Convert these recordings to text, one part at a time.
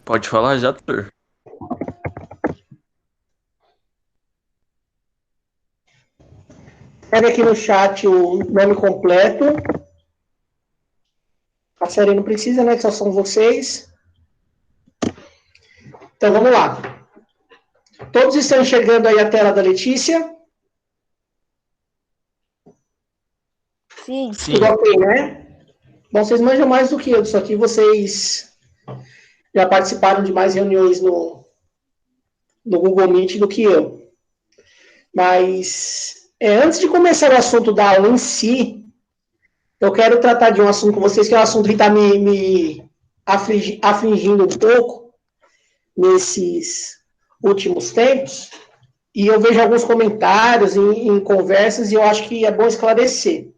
Pode falar já, doutor? Escreve aqui no chat o nome completo. A série não precisa, né? Só são vocês. Então vamos lá. Todos estão enxergando aí a tela da Letícia? Sim. Tudo ok, né? Bom, vocês manjam mais do que eu disso aqui. Vocês já participaram de mais reuniões no Google Meet do que eu. Mas, antes de começar o assunto da aula em si, eu quero tratar de um assunto com vocês, que é um assunto que está me afligindo um pouco nesses últimos tempos, e eu vejo alguns comentários em conversas, e eu acho que é bom esclarecer.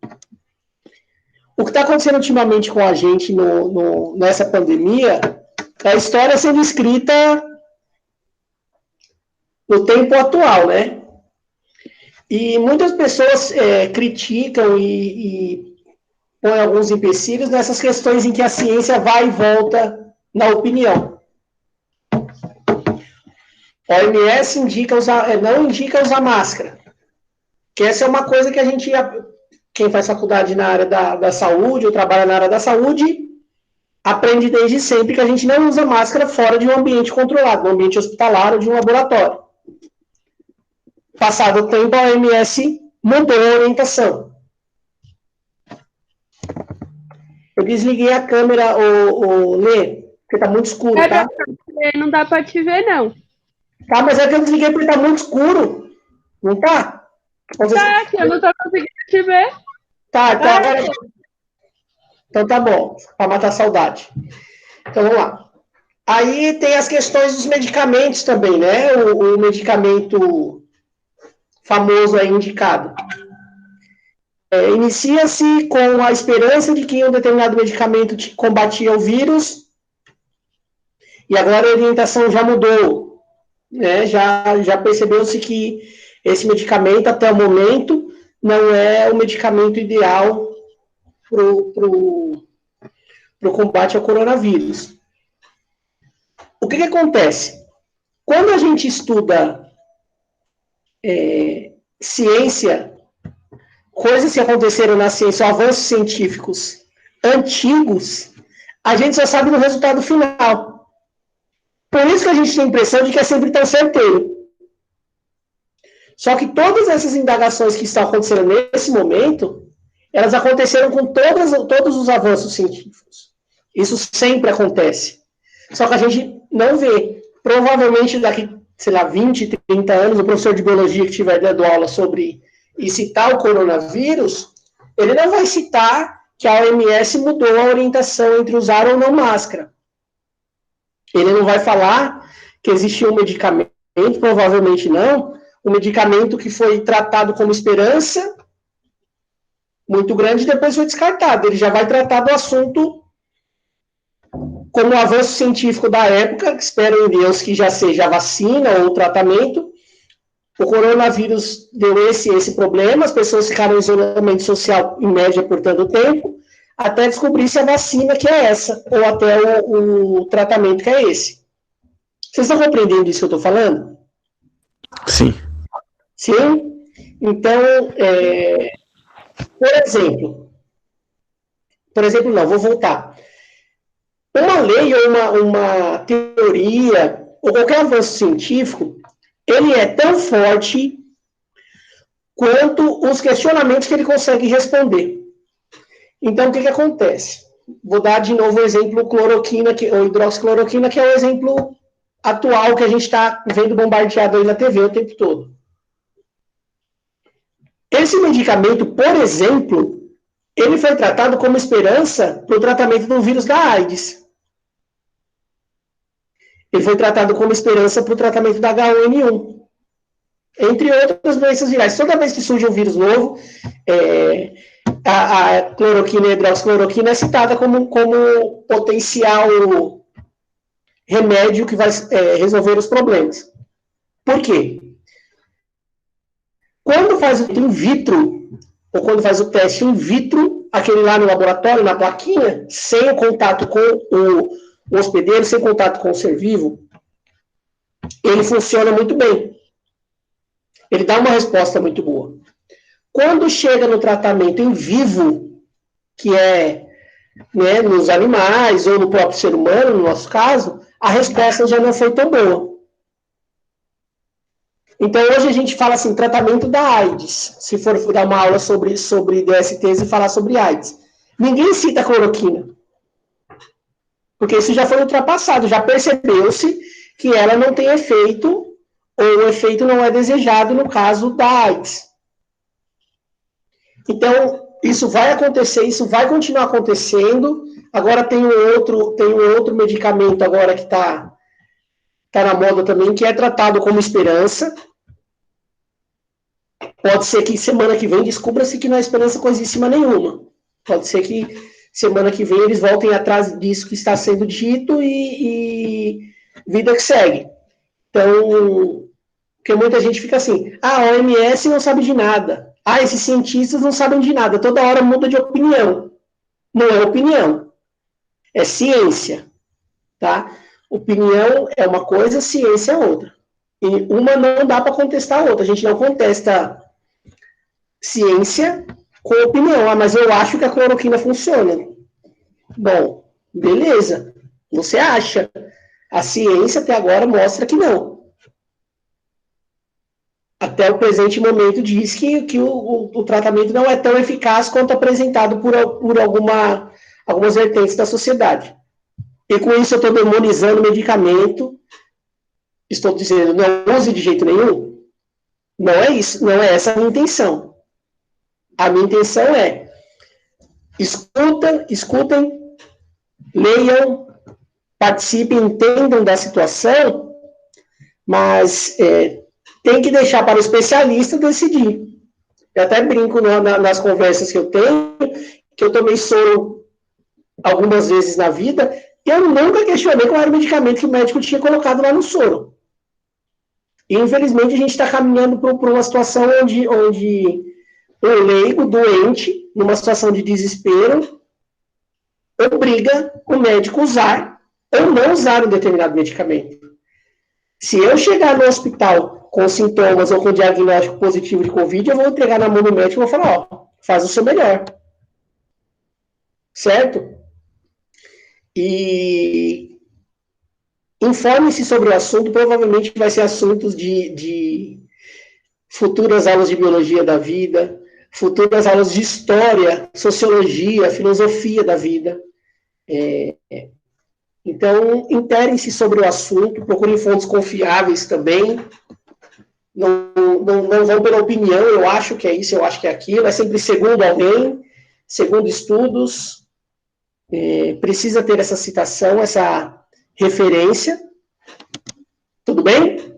O que está acontecendo ultimamente com a gente nessa pandemia é a história sendo escrita no tempo atual, né? E muitas pessoas criticam e põem alguns empecilhos nessas questões em que a ciência vai e volta na opinião. A OMS não indica usar máscara, que essa é uma coisa que a gente, quem faz faculdade na área da saúde ou trabalha na área da saúde, aprende desde sempre que a gente não usa máscara fora de um ambiente controlado, um ambiente hospitalar ou de um laboratório. Passado o tempo, a OMS mudou a orientação. Eu desliguei a câmera, o Lê, porque tá muito escuro, tá? Não dá pra te ver, não. Tá, mas é que eu desliguei porque tá muito escuro. Não tá? Tá, que eu não tô conseguindo te ver. Tá, agora... Então tá bom, para matar a saudade. Então vamos lá. Aí tem as questões dos medicamentos também, né? O medicamento famoso aí indicado. Inicia-se com a esperança de que um determinado medicamento combatia o vírus, e agora a orientação já mudou, né? Já percebeu-se que esse medicamento, até o momento, não é o medicamento ideal para o combate ao coronavírus. O que acontece? Quando a gente estuda ciência, coisas que aconteceram na ciência, avanços científicos antigos, a gente só sabe do resultado final. Por isso que a gente tem a impressão de que é sempre tão certeiro. Só que todas essas indagações que estão acontecendo nesse momento, elas aconteceram com todos os avanços científicos. Isso sempre acontece. Só que a gente não vê. Provavelmente daqui, sei lá, 20, 30 anos, o professor de biologia que estiver dando aula sobre e citar o coronavírus, ele não vai citar que a OMS mudou a orientação entre usar ou não máscara. Ele não vai falar que existia um medicamento, provavelmente não, um medicamento que foi tratado como esperança muito grande e depois foi descartado. Ele já vai tratar do assunto como um avanço científico da época, espero em Deus que já seja a vacina ou o tratamento. O coronavírus deu esse problema, as pessoas ficaram em isolamento social, em média, por tanto tempo, até descobrir se a vacina que é essa, ou até o tratamento que é esse. Vocês estão compreendendo isso que eu estou falando? Sim. Sim? Então, por exemplo, não, vou voltar. Uma lei ou uma teoria, ou qualquer avanço científico, ele é tão forte quanto os questionamentos que ele consegue responder. Então, o que acontece? Vou dar de novo o exemplo cloroquina, ou hidroxicloroquina, que é o exemplo atual que a gente está vendo bombardeado aí na TV o tempo todo. Esse medicamento, por exemplo, ele foi tratado como esperança para o tratamento do vírus da AIDS. Ele foi tratado como esperança para o tratamento da H1N1. Entre outras doenças virais. Toda vez que surge um vírus novo, a cloroquina e a hidroxicloroquina é citada como potencial remédio que vai resolver os problemas. Por quê? Quando faz o in vitro, ou quando faz o teste in vitro, aquele lá no laboratório, na plaquinha, sem o contato com o hospedeiro sem contato com o ser vivo, ele funciona muito bem. Ele dá uma resposta muito boa. Quando chega no tratamento em vivo, que é, né, nos animais ou no próprio ser humano, no nosso caso, a resposta já não foi tão boa. Então, hoje a gente fala assim, tratamento da AIDS. Se for dar uma aula sobre DSTs e falar sobre AIDS. Ninguém cita cloroquina. Porque isso já foi ultrapassado. Já percebeu-se que ela não tem efeito, ou o efeito não é desejado no caso da AIDS. Então, isso vai acontecer, isso vai continuar acontecendo. Agora tem um outro medicamento agora que está na moda também, que é tratado como esperança. Pode ser que semana que vem descubra-se que não há esperança coisíssima nenhuma. Pode ser que semana que vem eles voltem atrás disso que está sendo dito e vida que segue. Então, porque muita gente fica assim, a OMS não sabe de nada. Esses cientistas não sabem de nada. Toda hora muda de opinião. Não é opinião. É ciência. Tá? Opinião é uma coisa, ciência é outra. E uma não dá para contestar a outra. A gente não contesta ciência com opinião. Mas eu acho que a cloroquina funciona. Bom, beleza. Você acha. A ciência até agora mostra que não. Até o presente momento diz que o tratamento não é tão eficaz quanto apresentado por algumas vertentes da sociedade. E com isso eu estou demonizando o medicamento. Estou dizendo, não use de jeito nenhum. Não é isso, não é essa a minha intenção. A minha intenção é escutem, leiam, participem, entendam da situação, mas tem que deixar para o especialista decidir. Eu até brinco nas conversas que eu tenho, que eu tomei soro algumas vezes na vida, e eu nunca questionei qual era o medicamento que o médico tinha colocado lá no soro. E, infelizmente, a gente está caminhando para uma situação onde o leigo, doente, numa situação de desespero, obriga o médico a usar ou não usar um determinado medicamento. Se eu chegar no hospital com sintomas ou com diagnóstico positivo de Covid, eu vou entregar na mão do médico e vou falar, faz o seu melhor. Certo? E informe-se sobre o assunto, provavelmente vai ser assuntos de futuras aulas de biologia da vida, futuras aulas de história, sociologia, filosofia da vida. Então, interem-se sobre o assunto, procurem fontes confiáveis também. Não vão pela opinião, eu acho que é isso, eu acho que é aquilo, é sempre segundo alguém, segundo estudos, precisa ter essa citação, essa referência, tudo bem?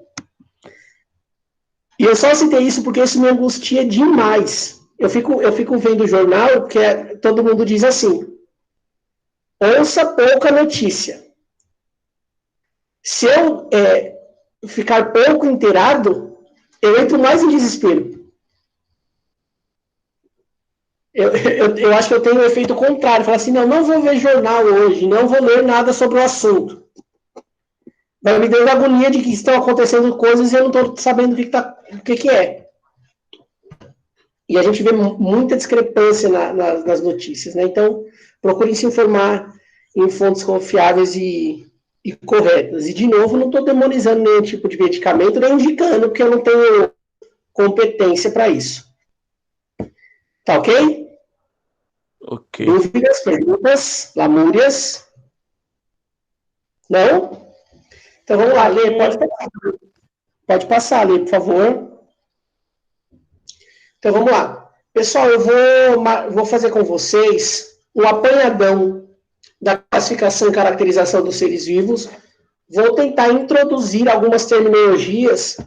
E eu só citei isso porque isso me angustia demais. Eu fico vendo o jornal, porque todo mundo diz assim, ouça pouca notícia. Se eu ficar pouco inteirado, eu entro mais em desespero. Eu acho que eu tenho um efeito contrário. Falar assim, não vou ver jornal hoje, não vou ler nada sobre o assunto. Vai me dando agonia de que estão acontecendo coisas e eu não estou sabendo o que é. E a gente vê muita discrepância nas notícias, né? Então, procurem se informar em fontes confiáveis e corretas. E, de novo, não estou demonizando nenhum tipo de medicamento, nem indicando, porque eu não tenho competência para isso. Tá ok? Ok. Dúvidas, perguntas, lamúrias? Não? Então vamos lá, Lê, pode passar, Lê, por favor. Então vamos lá. Pessoal, eu vou fazer com vocês um apanhadão da classificação e caracterização dos seres vivos. Vou tentar introduzir algumas terminologias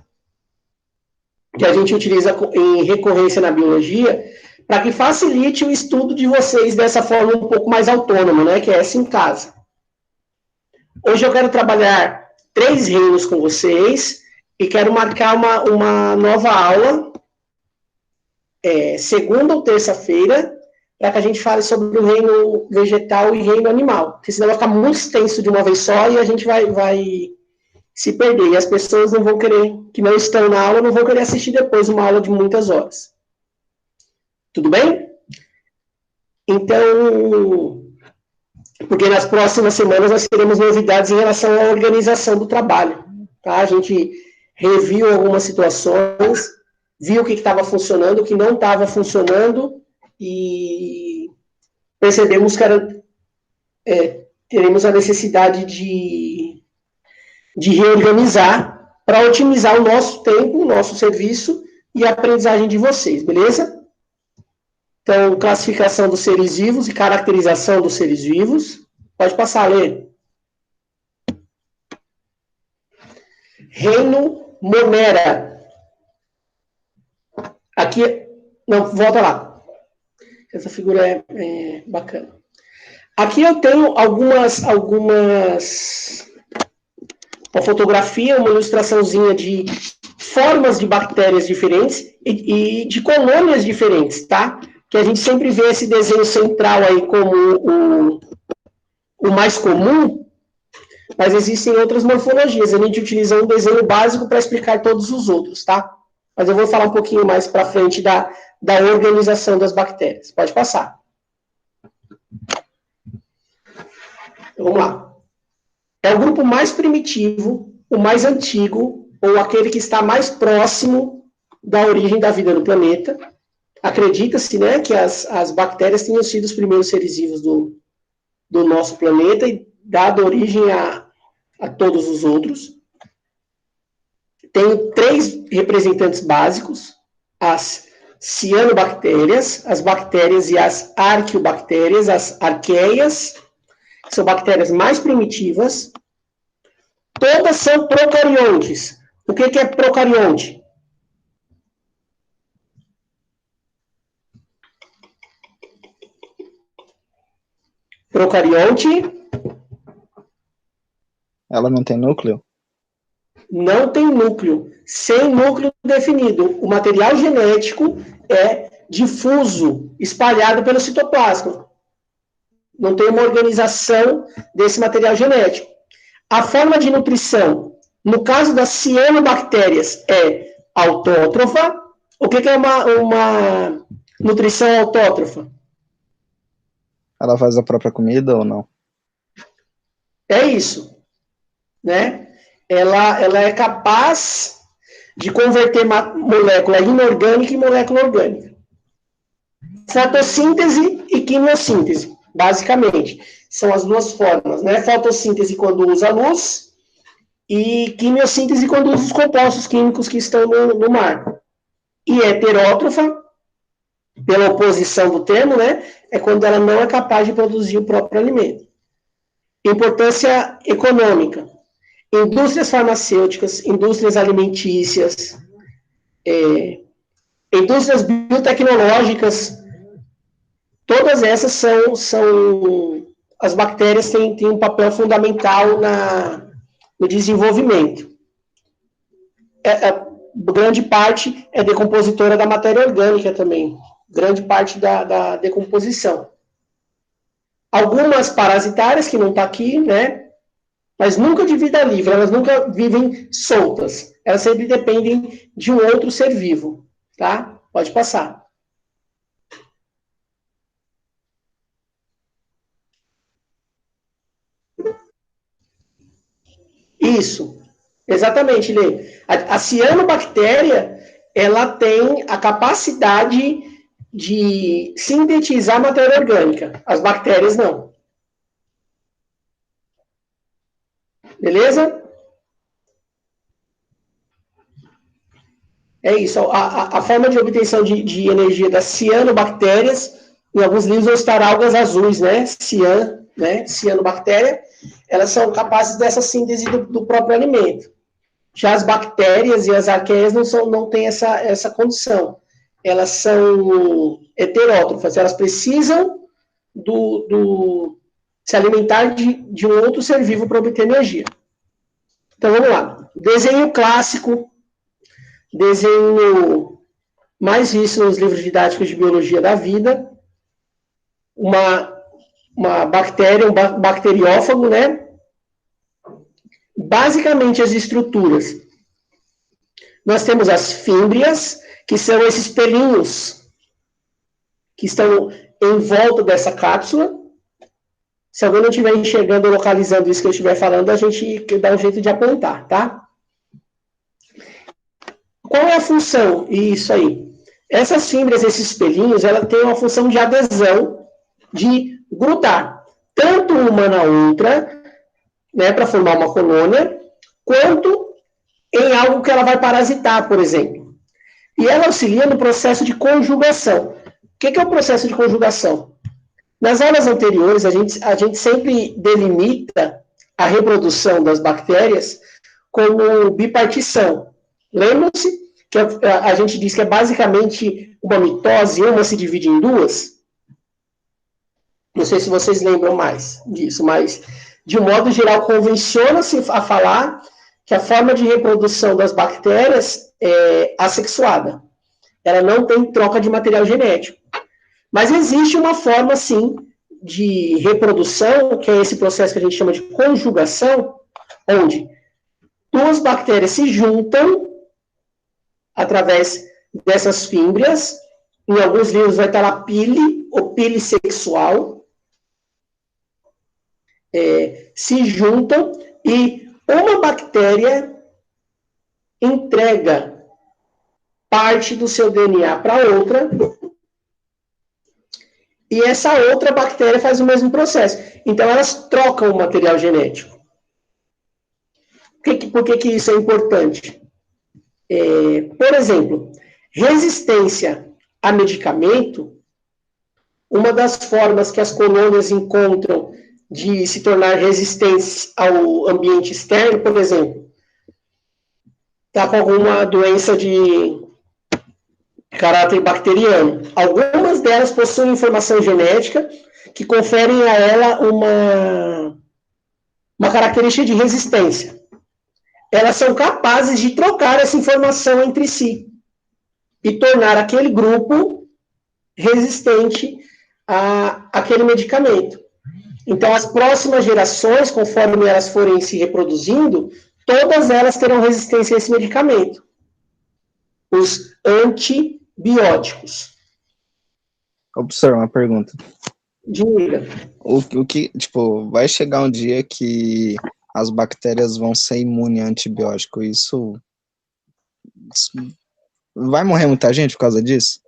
que a gente utiliza em recorrência na biologia, para que facilite o estudo de vocês dessa forma um pouco mais autônoma, né, que é essa em casa. Hoje eu quero trabalhar 3 reinos com vocês e quero marcar uma nova aula, segunda ou terça-feira, para que a gente fale sobre o reino vegetal e reino animal, porque senão vai ficar muito extenso de uma vez só e a gente vai se perder, e as pessoas não vão querer, que não estão na aula, não vão querer assistir depois uma aula de muitas horas. Tudo bem? Então, porque nas próximas semanas nós teremos novidades em relação à organização do trabalho, tá? A gente reviu algumas situações, viu o que estava funcionando, o que não estava funcionando, e percebemos que teremos a necessidade de reorganizar para otimizar o nosso tempo, o nosso serviço e a aprendizagem de vocês, beleza? Então, classificação dos seres vivos e caracterização dos seres vivos. Pode passar, Lê. Reino Monera. Aqui, não, volta lá. Essa figura é bacana. Aqui eu tenho uma fotografia, uma ilustraçãozinha de formas de bactérias diferentes e de colônias diferentes, tá? Que a gente sempre vê esse desenho central aí como o mais comum, mas existem outras morfologias. A gente utiliza um desenho básico para explicar todos os outros, tá? Mas eu vou falar um pouquinho mais para frente da organização das bactérias. Pode passar. Então, vamos lá. É o grupo mais primitivo, o mais antigo, ou aquele que está mais próximo da origem da vida no planeta. Acredita-se, né, que as bactérias tenham sido os primeiros seres vivos do nosso planeta e dado origem a todos os outros. Tem 3 representantes básicos: as cianobactérias, as bactérias e as arqueobactérias, as arqueias, que são bactérias mais primitivas. Todas são procariontes. O que é procarionte? Procarionte. Ela não tem núcleo? Não tem núcleo. Sem núcleo definido. O material genético é difuso, espalhado pelo citoplasma. Não tem uma organização desse material genético. A forma de nutrição, no caso das cianobactérias, é autótrofa. O que é uma nutrição autótrofa? Ela faz a própria comida ou não? É isso, né? Ela é capaz de converter molécula inorgânica em molécula orgânica. Fotossíntese e quimiossíntese, basicamente. São as duas formas, né? Fotossíntese quando usa luz e quimiossíntese quando usa os compostos químicos que estão no mar. E heterótrofa, pela oposição do termo, né? É quando ela não é capaz de produzir o próprio alimento. Importância econômica. Indústrias farmacêuticas, indústrias alimentícias, indústrias biotecnológicas, todas essas são as bactérias têm um papel fundamental no desenvolvimento. Grande parte é decompositora da matéria orgânica também, grande parte da decomposição. Algumas parasitárias, que não está aqui, né? Mas nunca de vida livre, elas nunca vivem soltas. Elas sempre dependem de um outro ser vivo, tá? Pode passar. Isso, exatamente, Lê. A cianobactéria, ela tem a capacidade de sintetizar matéria orgânica. As bactérias não. Beleza? É isso. A forma de obtenção de energia das cianobactérias, em alguns livros vão estar algas azuis, né? Cianobactéria, elas são capazes dessa síntese do próprio alimento. Já as bactérias e as arqueias não têm essa condição. Elas são heterótrofas, elas precisam se alimentar de um outro ser vivo para obter energia. Então, vamos lá. Desenho clássico, desenho mais visto nos livros didáticos de biologia da vida. uma bactéria, um bacteriófago, né? Basicamente, as estruturas. Nós temos as fímbrias, que são esses pelinhos que estão em volta dessa cápsula. Se alguém não estiver enxergando ou localizando isso que eu estiver falando, a gente dá um jeito de apontar, tá? Qual é a função? Isso aí. Essas fímbrias, esses pelinhos, ela tem uma função de adesão, de grudar, tanto uma na outra, né, para formar uma colônia, quanto em algo que ela vai parasitar, por exemplo. E ela auxilia no processo de conjugação. O que é o processo de conjugação? Nas aulas anteriores, a gente sempre delimita a reprodução das bactérias como bipartição. Lembram-se que a gente diz que é basicamente uma mitose, uma se divide em duas? Não sei se vocês lembram mais disso, mas, de um modo geral, convenciona-se a falar que a forma de reprodução das bactérias é assexuada. Ela não tem troca de material genético. Mas existe uma forma, sim, de reprodução, que é esse processo que a gente chama de conjugação, onde duas bactérias se juntam através dessas fímbrias. Em alguns livros vai estar lá pile, ou pilissexual. Se juntam e uma bactéria entrega parte do seu DNA para outra, e essa outra bactéria faz o mesmo processo. Então, elas trocam o material genético. Por que isso é importante? Por exemplo, resistência a medicamento, uma das formas que as colônias encontram de se tornar resistentes ao ambiente externo, por exemplo, está com alguma doença de caráter bacteriano. Algumas delas possuem informação genética que conferem a ela uma característica de resistência. Elas são capazes de trocar essa informação entre si e tornar aquele grupo resistente àquele medicamento. Então, as próximas gerações, conforme elas forem se reproduzindo, todas elas terão resistência a esse medicamento. Os antibióticos. Observa uma pergunta. Diga. O que, tipo, vai chegar um dia que as bactérias vão ser imunes a antibiótico. Isso vai morrer muita gente por causa disso?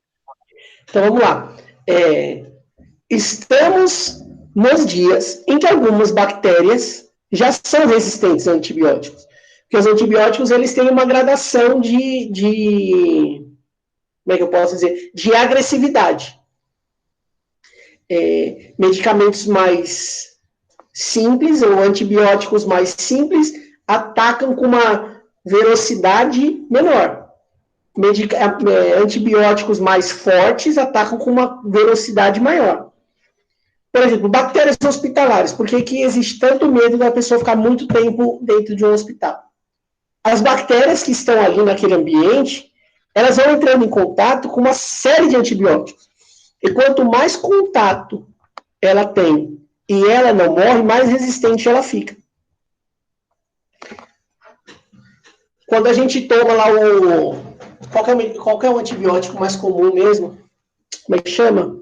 Então, vamos lá. Estamos nos dias em que algumas bactérias já são resistentes a antibióticos. Porque os antibióticos, eles têm uma gradação como é que eu posso dizer? De agressividade. Medicamentos mais simples, ou antibióticos mais simples, atacam com uma velocidade menor. Antibióticos mais fortes atacam com uma velocidade maior. Por exemplo, bactérias hospitalares. Por que existe tanto medo da pessoa ficar muito tempo dentro de um hospital? As bactérias que estão ali naquele ambiente, elas vão entrando em contato com uma série de antibióticos. E quanto mais contato ela tem e ela não morre, mais resistente ela fica. Quando a gente toma lá qual que é o antibiótico mais comum mesmo? Como é que chama?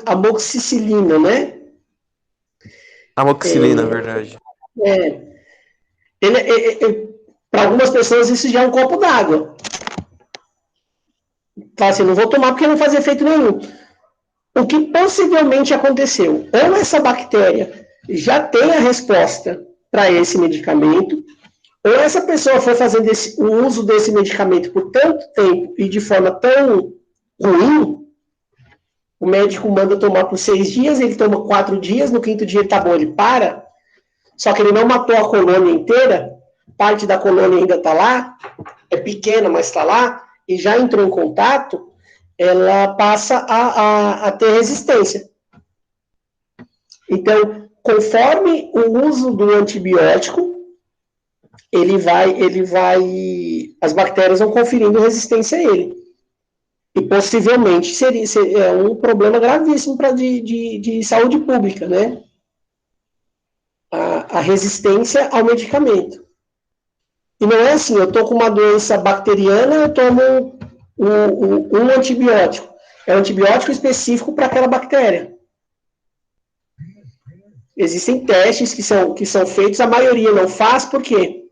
Amoxicilina, né? Amoxicilina, verdade. Para algumas pessoas isso já é um copo d'água. Fala assim, não vou tomar porque não faz efeito nenhum. O que possivelmente aconteceu? Ou essa bactéria já tem a resposta para esse medicamento, ou essa pessoa foi fazendo o uso desse medicamento por tanto tempo e de forma tão ruim, o médico manda tomar por 6 dias, ele toma 4 dias, no 5º dia ele tá bom, ele para, só que ele não matou a colônia inteira, parte da colônia ainda está lá, é pequena, mas está lá, e já entrou em contato, ela passa a ter resistência. Então, conforme o uso do antibiótico, as bactérias vão conferindo resistência a ele. E possivelmente seria um problema gravíssimo de saúde pública, né? A resistência ao medicamento. E não é assim, eu estou com uma doença bacteriana, eu tomo um antibiótico. É um antibiótico específico para aquela bactéria. Existem testes que são feitos, a maioria não faz, por quê?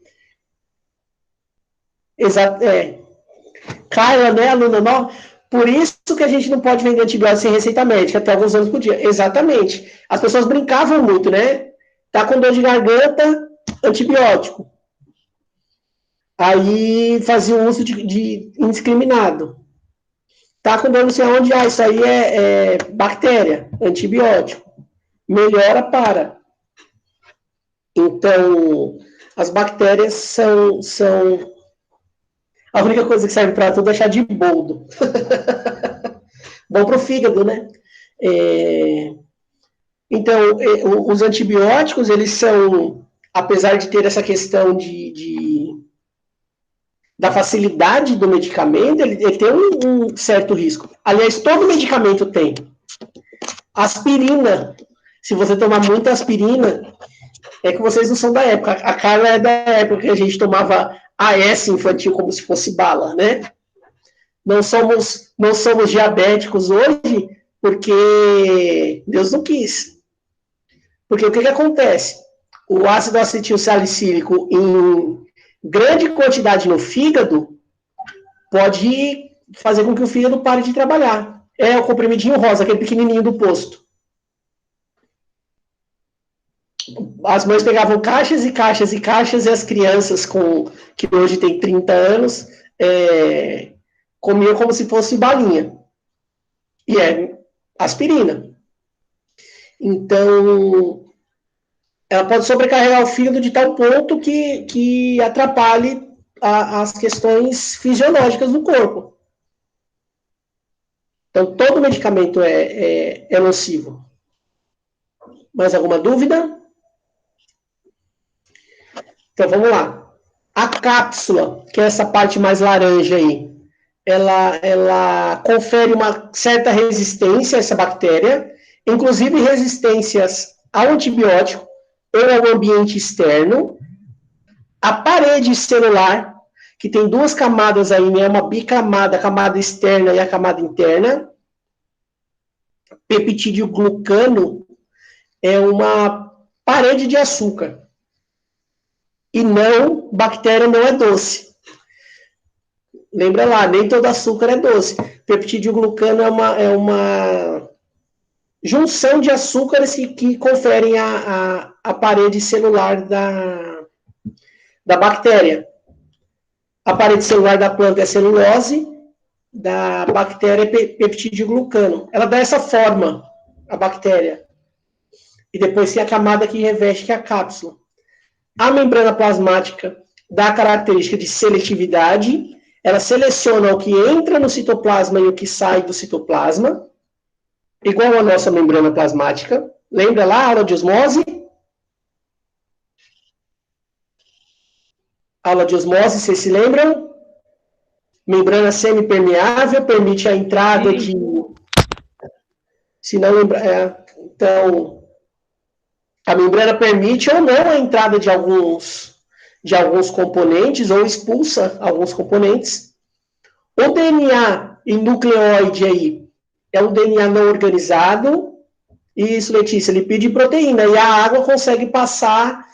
Carla, né, aluna nova? Por isso que a gente não pode vender antibiótico sem receita médica, até alguns anos por dia. Exatamente. As pessoas brincavam muito, né? Tá com dor de garganta, antibiótico. Aí fazia o uso de indiscriminado. Tá com dor não sei onde, isso aí é bactéria, antibiótico. Melhora para. Então, as bactérias são a única coisa que serve para tudo é chá de boldo. Bom para o fígado, né? Então, os antibióticos, eles são, apesar de ter essa questão da facilidade do medicamento, ele tem um certo risco. Aliás, todo medicamento tem. Aspirina. Se você tomar muita aspirina, é que vocês não são da época. A Carla é da época que a gente tomava AS infantil como se fosse bala, né? Não somos diabéticos hoje porque Deus não quis. Porque o que acontece? O ácido acetil salicílico em grande quantidade no fígado pode fazer com que o fígado pare de trabalhar. É o comprimidinho rosa, aquele pequenininho do posto. As mães pegavam caixas e caixas e caixas e as crianças que hoje têm 30 anos comiam como se fosse balinha. E é aspirina. Então, ela pode sobrecarregar o fígado de tal ponto que atrapalhe as questões fisiológicas do corpo. Então, todo medicamento é nocivo. Mais alguma dúvida? Então, vamos lá. A cápsula, que é essa parte mais laranja aí, ela confere uma certa resistência a essa bactéria, inclusive resistências ao antibiótico ou ao ambiente externo. A parede celular, que tem duas camadas aí, né? Uma bicamada, a camada externa e a camada interna. Peptídeo glucano é uma parede de açúcar. E não, bactéria não é doce. Lembra lá, nem todo açúcar é doce. Peptídeo glucano é uma junção de açúcares que conferem a parede celular da bactéria. A parede celular da planta é celulose, da bactéria é peptídeo glucano. Ela dá essa forma, a bactéria. E depois tem a camada que reveste, que é a cápsula. A membrana plasmática dá a característica de seletividade. Ela seleciona o que entra no citoplasma e o que sai do citoplasma. Igual a nossa membrana plasmática. Lembra lá a aula de osmose? Aula de osmose, vocês se lembram? Membrana semipermeável permite a entrada de... Se não lembrar... Então, a membrana permite ou não a entrada de alguns componentes, ou expulsa alguns componentes. O DNA em nucleóide aí é um DNA não organizado. Isso, Letícia, lipídio e proteína. E a água consegue passar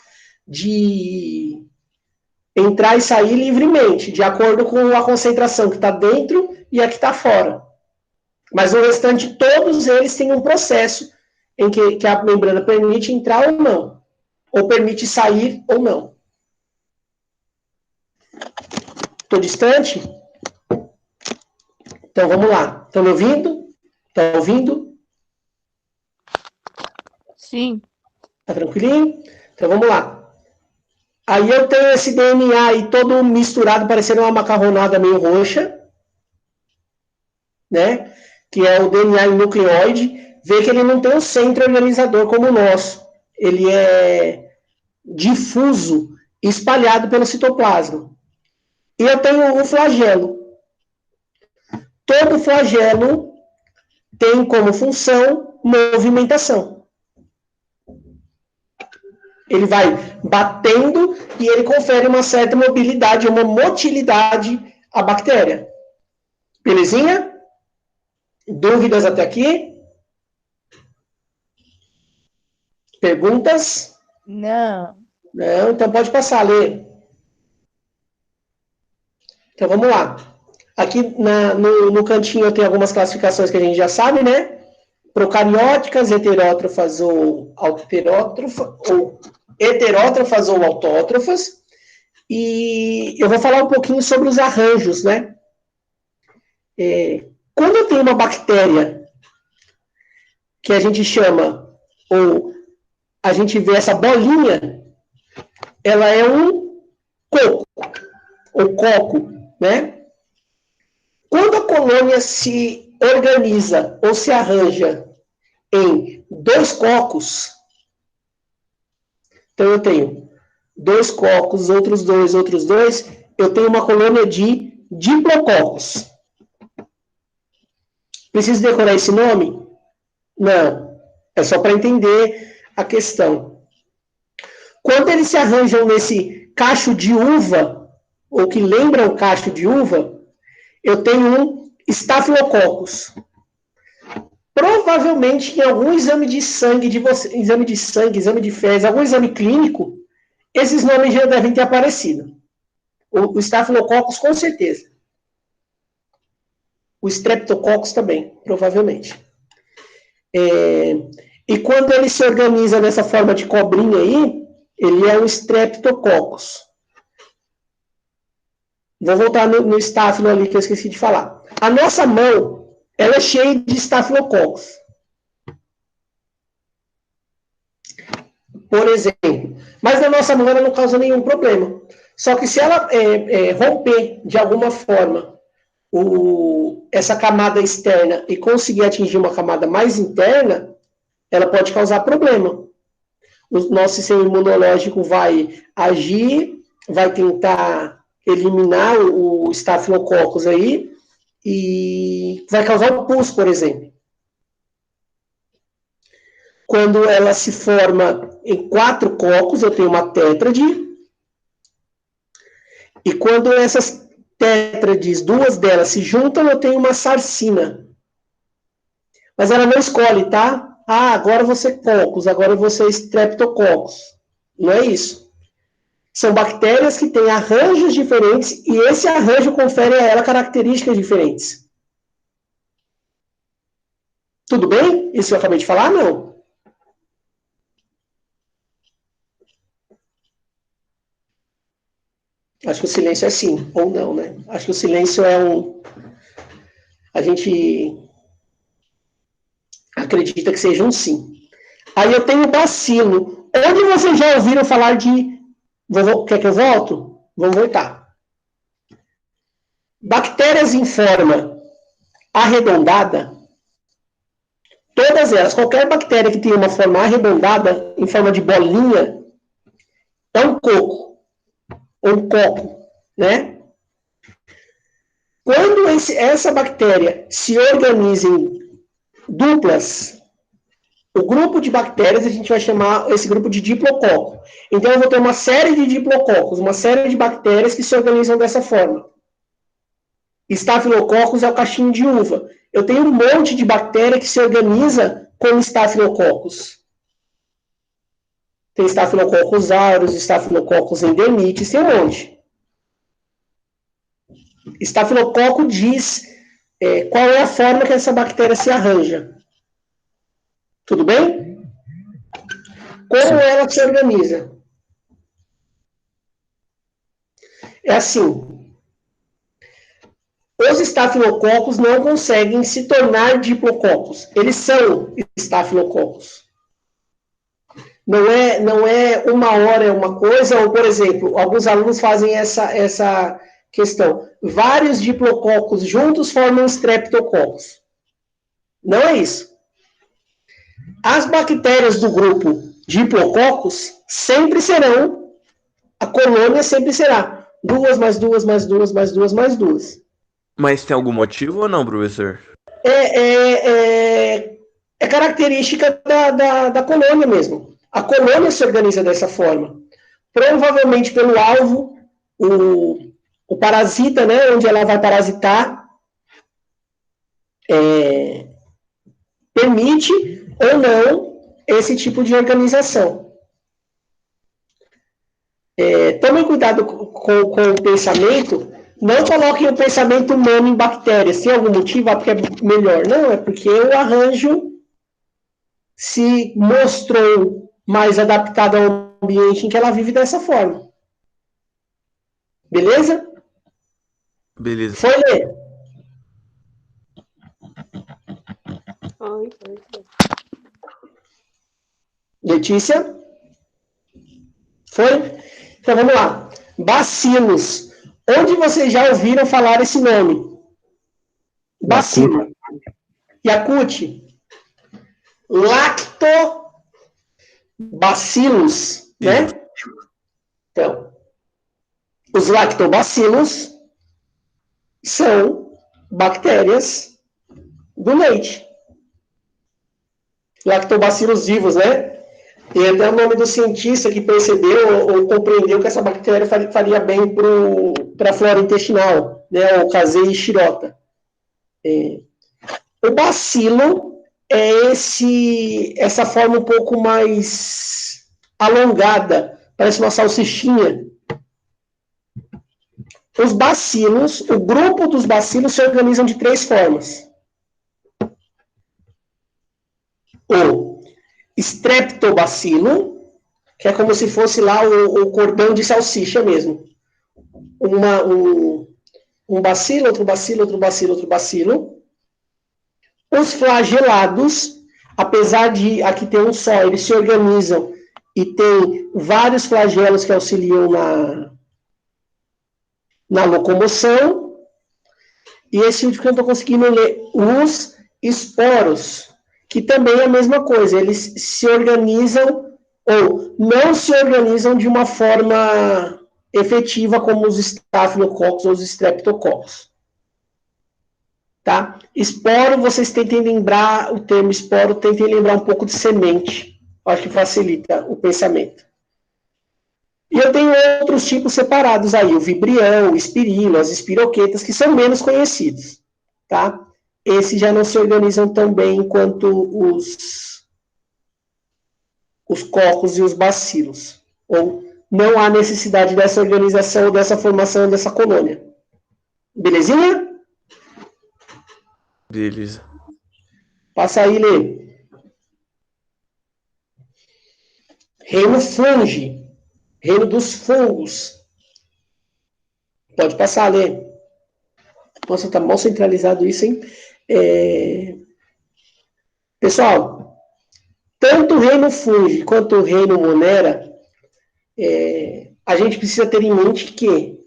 entrar e sair livremente, de acordo com a concentração que está dentro e a que está fora. Mas o restante, todos eles têm um processo em que a membrana permite entrar ou não, ou permite sair ou não. Estou distante? Então, vamos lá. Estão me ouvindo? Estão ouvindo? Sim. Tá tranquilinho? Então, vamos lá. Aí eu tenho esse DNA aí todo misturado, parecendo uma macarronada meio roxa, né? Que é o DNA em nucleóide. Vê que ele não tem um centro organizador como o nosso. Ele é difuso, espalhado pelo citoplasma. E eu tenho o flagelo. todo flagelo tem como função movimentação. Ele vai batendo e ele confere uma certa mobilidade, uma motilidade à bactéria. Belezinha? Dúvidas até aqui? Perguntas? Não. Não, então pode passar, Lê. Então vamos lá. Aqui no cantinho tem algumas classificações que a gente já sabe, né? Procarióticas, heterótrofas ou heterótrofas ou autótrofas. E eu vou falar um pouquinho sobre os arranjos, né? Quando eu tenho uma bactéria que a gente chama, ou a gente vê essa bolinha, ela é um coco, ou coco, né? Quando a colônia se organiza ou se arranja em 2 cocos, então eu tenho 2 cocos, outros 2, eu tenho uma colônia de diplococos. Preciso decorar esse nome? Não. É só para entender a questão. Quando eles se arranjam nesse cacho de uva, ou que lembra um cacho de uva, eu tenho um Staphylococcus. Provavelmente em algum exame de sangue de você, exame de fezes, algum exame clínico, esses nomes já devem ter aparecido. O Staphylococcus, com certeza. O Streptococcus também, provavelmente. E quando ele se organiza dessa forma de cobrinha aí, ele é um Streptococcus. Vou voltar no Staphylo ali que eu esqueci de falar. A nossa mão, ela é cheia de Staphylococcus. Por exemplo. Mas na nossa mão ela não causa nenhum problema. Só que se ela romper de alguma forma essa camada externa e conseguir atingir uma camada mais interna, ela pode causar problema. O nosso sistema imunológico vai agir, vai tentar eliminar o Staphylococcus aí e vai causar um pus, por exemplo. Quando ela se forma em 4 cocos, eu tenho uma tétrade. E quando essas tétrades, 2 delas se juntam, eu tenho uma sarcina. Mas ela não escolhe, tá? Ah, agora você cocos, agora você streptococcus. Não é isso. São bactérias que têm arranjos diferentes e esse arranjo confere a ela características diferentes. Tudo bem? Isso eu acabei de falar? Não. Acho que o silêncio é sim, ou não, né? Acho que o silêncio é a gente acredita que seja um sim. Aí eu tenho bacilo. Onde vocês já ouviram falar de... Quer que eu volto? Vamos voltar. Bactérias em forma arredondada, todas elas, qualquer bactéria que tenha uma forma arredondada, em forma de bolinha, é um coco, ou um coco, né? Quando essa bactéria se organiza em duplas, o grupo de bactérias a gente vai chamar esse grupo de diplococo. Então eu vou ter uma série de diplococos, uma série de bactérias que se organizam dessa forma. Staphylococcus é o cachinho de uva. Eu tenho um monte de bactéria que se organiza como Staphylococcus. Tem Staphylococcus aureus, Staphylococcus endemites, tem um monte. Estafilococo diz qual é a forma que essa bactéria se arranja. Tudo bem? Como ela se organiza? É assim. Os estafilococos não conseguem se tornar diplococos. Eles são estafilococos. Não é uma hora é uma coisa, ou, por exemplo, alguns alunos fazem essa questão. Vários diplococos juntos formam streptococos. Não é isso. As bactérias do grupo diplococos sempre serão, a colônia sempre será 2 mais 2 mais 2 mais 2 mais 2. Mas tem algum motivo ou não, professor? É característica da colônia mesmo. A colônia se organiza dessa forma. Provavelmente pelo alvo, o parasita, né, onde ela vai parasitar, permite ou não esse tipo de organização. Tomem cuidado com o pensamento. Não coloquem o pensamento humano em bactérias. Tem algum motivo? Porque é melhor. Não, é porque o arranjo se mostrou mais adaptado ao ambiente em que ela vive dessa forma. Beleza? Beleza. Foi, Lê? Foi. Letícia? Foi? Então vamos lá. Bacilos. Onde vocês já ouviram falar esse nome? Bacilo. Yakut. Lactobacilos, né? Então, os lactobacilos são bactérias do leite. Lactobacilos vivos, né? E até o nome do cientista que percebeu ou compreendeu que essa bactéria faria bem para a flora intestinal, né? O Kasei Shirota. O bacilo é essa forma um pouco mais alongada, parece uma salsichinha. Os bacilos, o grupo dos bacilos se organizam de 3 formas. O streptobacilo, que é como se fosse lá o cordão de salsicha mesmo. Um bacilo, outro bacilo, outro bacilo, outro bacilo. Os flagelados, apesar de aqui ter um só, eles se organizam e tem vários flagelos que auxiliam na locomoção. E esse último que eu não estou conseguindo ler, os esporos, que também é a mesma coisa, eles se organizam ou não se organizam de uma forma efetiva como os estafilococos ou os streptococos. Tá? Esporo, vocês tentem lembrar, o termo esporo, tentem lembrar um pouco de semente. Acho que facilita o pensamento. E eu tenho outros tipos separados aí, o vibrião, o espirilo, as espiroquetas, que são menos conhecidos. Tá? Esses já não se organizam tão bem quanto os cocos e os bacilos. Ou não há necessidade dessa organização, dessa formação, dessa colônia. Belezinha? Beleza. Passa aí, Lê. Reino fungi. Reino dos fungos. Pode passar, Lê. Nossa, tá mal centralizado isso, hein? Pessoal, tanto o reino fungi quanto o reino monera, a gente precisa ter em mente que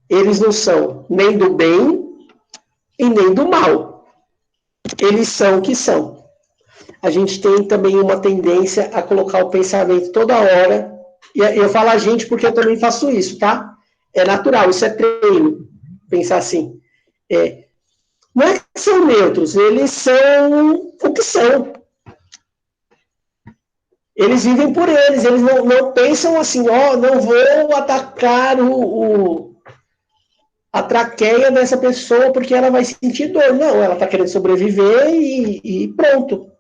eles não são nem do bem e nem do mal. Eles são o que são. A gente tem também uma tendência a colocar o pensamento toda hora, e eu falo a gente porque eu também faço isso, tá? É natural, isso é treino, pensar assim. Não é que são neutros, eles são o que são. Eles vivem por eles não pensam assim, não vou atacar a traqueia dessa pessoa porque ela vai sentir dor. Não, ela está querendo sobreviver e pronto.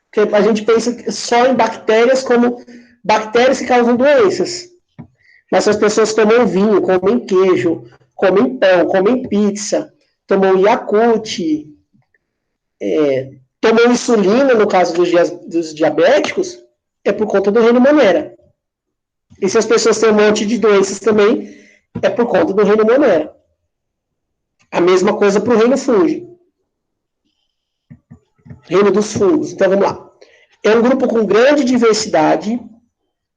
Porque a gente pensa só em bactérias como bactérias que causam doenças. Mas as pessoas tomam vinho, comem queijo, comem pão, comem pizza, tomam Yakult, tomam insulina, no caso dos diabéticos, é por conta do reino monera. E se as pessoas têm um monte de doenças também, é por conta do reino monera. A mesma coisa para o reino fungi. Reino dos fungos. Então vamos lá. É um grupo com grande diversidade.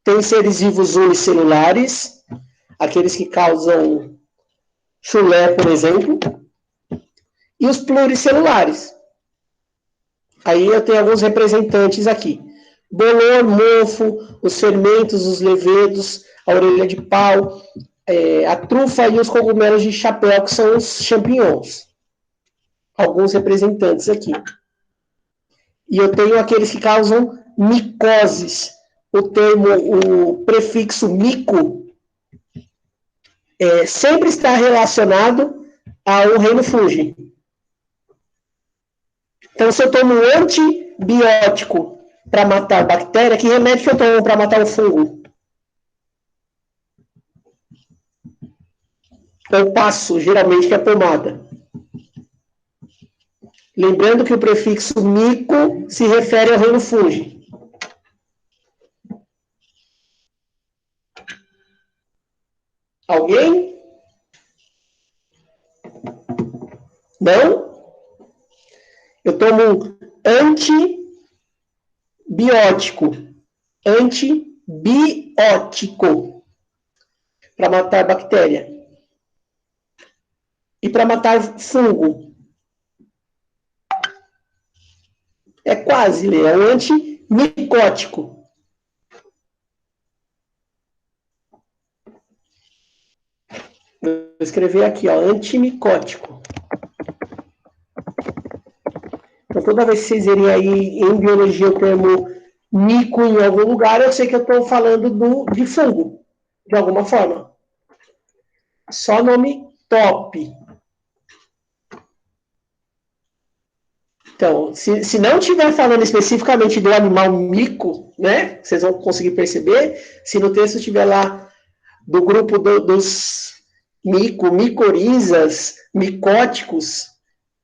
Tem seres vivos unicelulares, aqueles que causam chulé, por exemplo, e os pluricelulares. Aí eu tenho alguns representantes aqui. Bolor, mofo, os fermentos, os levedos, a orelha de pau. a trufa e os cogumelos de chapéu, que são os champignons. Alguns representantes aqui. E eu tenho aqueles que causam micoses. O prefixo mico sempre está relacionado ao reino fungi. Então, se eu tomo um antibiótico para matar bactéria, que remédio que eu tomo para matar o fungo? Eu passo, geralmente, que é pomada. Lembrando que o prefixo mico se refere ao reino fungi. Alguém? Não? Eu tomo um antibiótico. Antibiótico. Para matar bactéria. E para matar fungo. É quase, Lê. É um antimicótico. Vou escrever aqui, ó, antimicótico. Então, toda vez que vocês verem aí em biologia o termo mico em algum lugar, eu sei que eu estou falando de fungo, de alguma forma. Só nome top. Então, se não estiver falando especificamente do animal mico, né, vocês vão conseguir perceber, se no texto estiver lá do grupo dos micorizas, micóticos,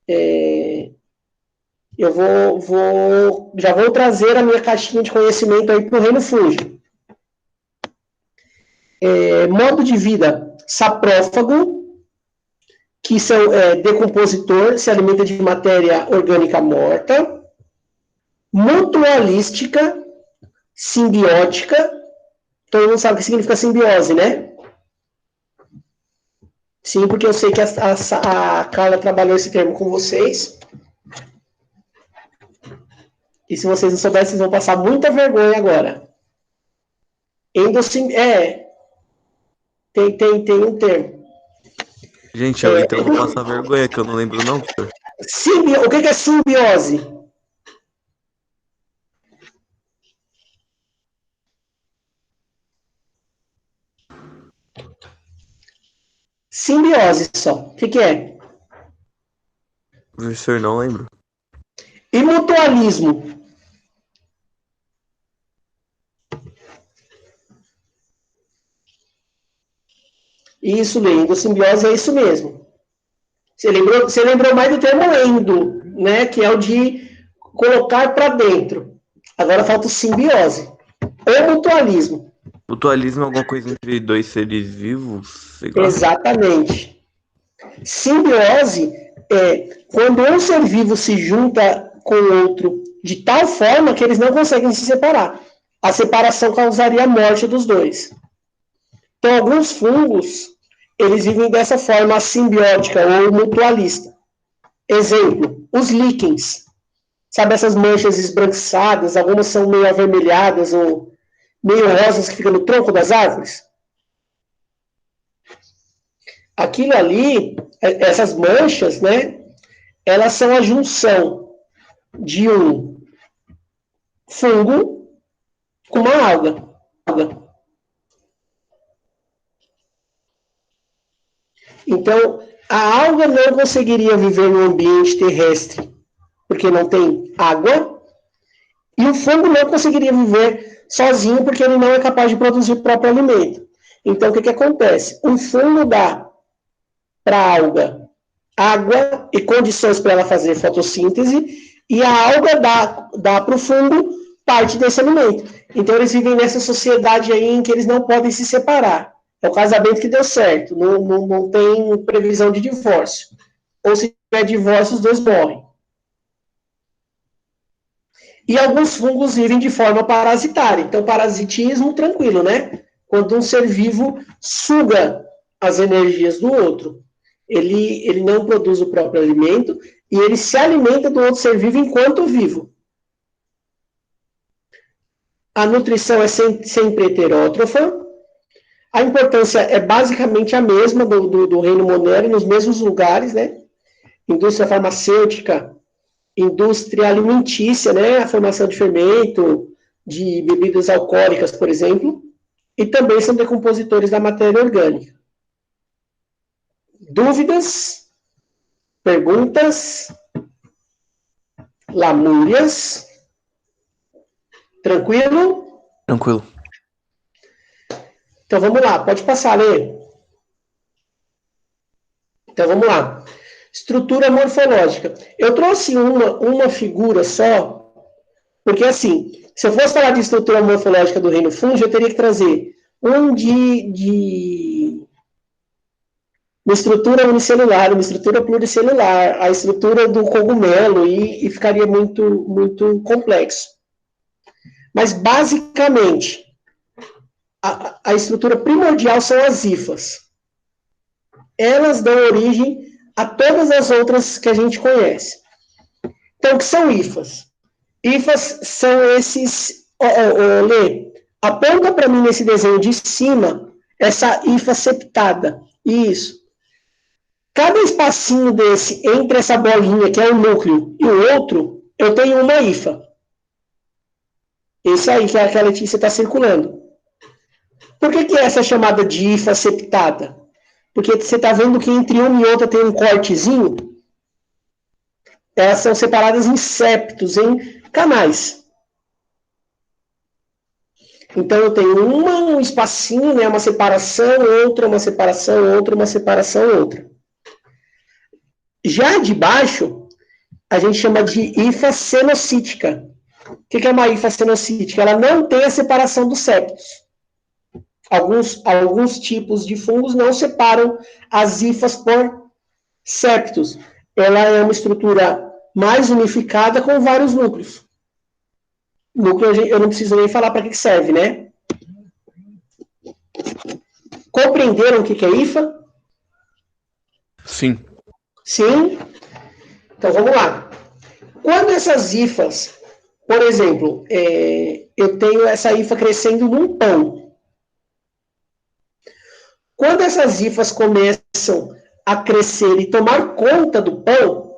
eu já vou trazer a minha caixinha de conhecimento aí para o reino fungi. Modo de vida, saprófago, que são decompositor, se alimenta de matéria orgânica morta, mutualística, simbiótica, todo mundo sabe o que significa simbiose, né? Sim, porque eu sei que a Carla trabalhou esse termo com vocês. E se vocês não souberem, vocês vão passar muita vergonha agora. Tem um termo. Gente, eu então vou passar vergonha, que eu não lembro não, professor. O que é simbiose? Simbiose só. O que é? Professor, não lembro. E mutualismo? Isso, Lê. Simbiose é isso mesmo. Você lembrou mais do termo endo, né? Que é o de colocar para dentro. Agora falta o simbiose. Ou mutualismo. Mutualismo é alguma coisa entre dois seres vivos? Sei lá. Exatamente. Simbiose é quando um ser vivo se junta com o outro de tal forma que eles não conseguem se separar. A separação causaria a morte dos dois. Então, alguns fungos, eles vivem dessa forma simbiótica ou mutualista. Exemplo, os líquens. Sabe essas manchas esbranquiçadas, algumas são meio avermelhadas ou meio rosas que ficam no tronco das árvores? Aquilo ali, essas manchas, né, elas são a junção de um fungo com uma alga. Então, a alga não conseguiria viver no ambiente terrestre, porque não tem água, e o fungo não conseguiria viver sozinho, porque ele não é capaz de produzir o próprio alimento. Então, o que acontece? Um fungo dá para a alga água e condições para ela fazer fotossíntese, e a alga dá para o fungo parte desse alimento. Então, eles vivem nessa sociedade aí em que eles não podem se separar. É o casamento que deu certo, não tem previsão de divórcio. Ou se tiver divórcio, os dois morrem. E alguns fungos vivem de forma parasitária. Então, parasitismo, tranquilo, né? Quando um ser vivo suga as energias do outro. Ele não produz o próprio alimento e ele se alimenta do outro ser vivo enquanto vivo. A nutrição é sempre heterótrofa. A importância é basicamente a mesma do reino Monero, nos mesmos lugares, né? Indústria farmacêutica, indústria alimentícia, né? A formação de fermento, de bebidas alcoólicas, por exemplo, e também são decompositores da matéria orgânica. Dúvidas? Perguntas? Lamúrias? Tranquilo? Tranquilo. Então vamos lá, pode passar, Lê. Então vamos lá. Estrutura morfológica. Eu trouxe uma figura só, porque assim, se eu fosse falar de estrutura morfológica do reino fúngio, eu teria que trazer uma estrutura unicelular, uma estrutura pluricelular, a estrutura do cogumelo, e ficaria muito, muito complexo. Mas, basicamente, a estrutura primordial são as hifas. Elas dão origem a todas as outras que a gente conhece. Então, o que são hifas? Hifas são esses... Lê, aponta para mim nesse desenho de cima essa hifa septada. Isso. Cada espacinho desse, entre essa bolinha, que é o núcleo, e o outro, eu tenho uma hifa. Esse aí que a Letícia está circulando. Por que essa é chamada de hifa septada? Porque você está vendo que entre uma e outra tem um cortezinho. Elas são separadas em septos, em canais. Então, eu tenho um espacinho, né, uma separação, outra, uma separação, outra, uma separação, outra. Já de baixo, a gente chama de hifa cenocítica. O que é uma hifa cenocítica? Ela não tem a separação dos septos. Alguns tipos de fungos não separam as hifas por septos. Ela é uma estrutura mais unificada com vários núcleos. Núcleo, eu não preciso nem falar para que serve, né? Compreenderam o que é hifa? Sim. Sim? Então, vamos lá. Quando essas hifas, por exemplo, eu tenho essa hifa crescendo num pão. Quando essas hifas começam a crescer e tomar conta do pão,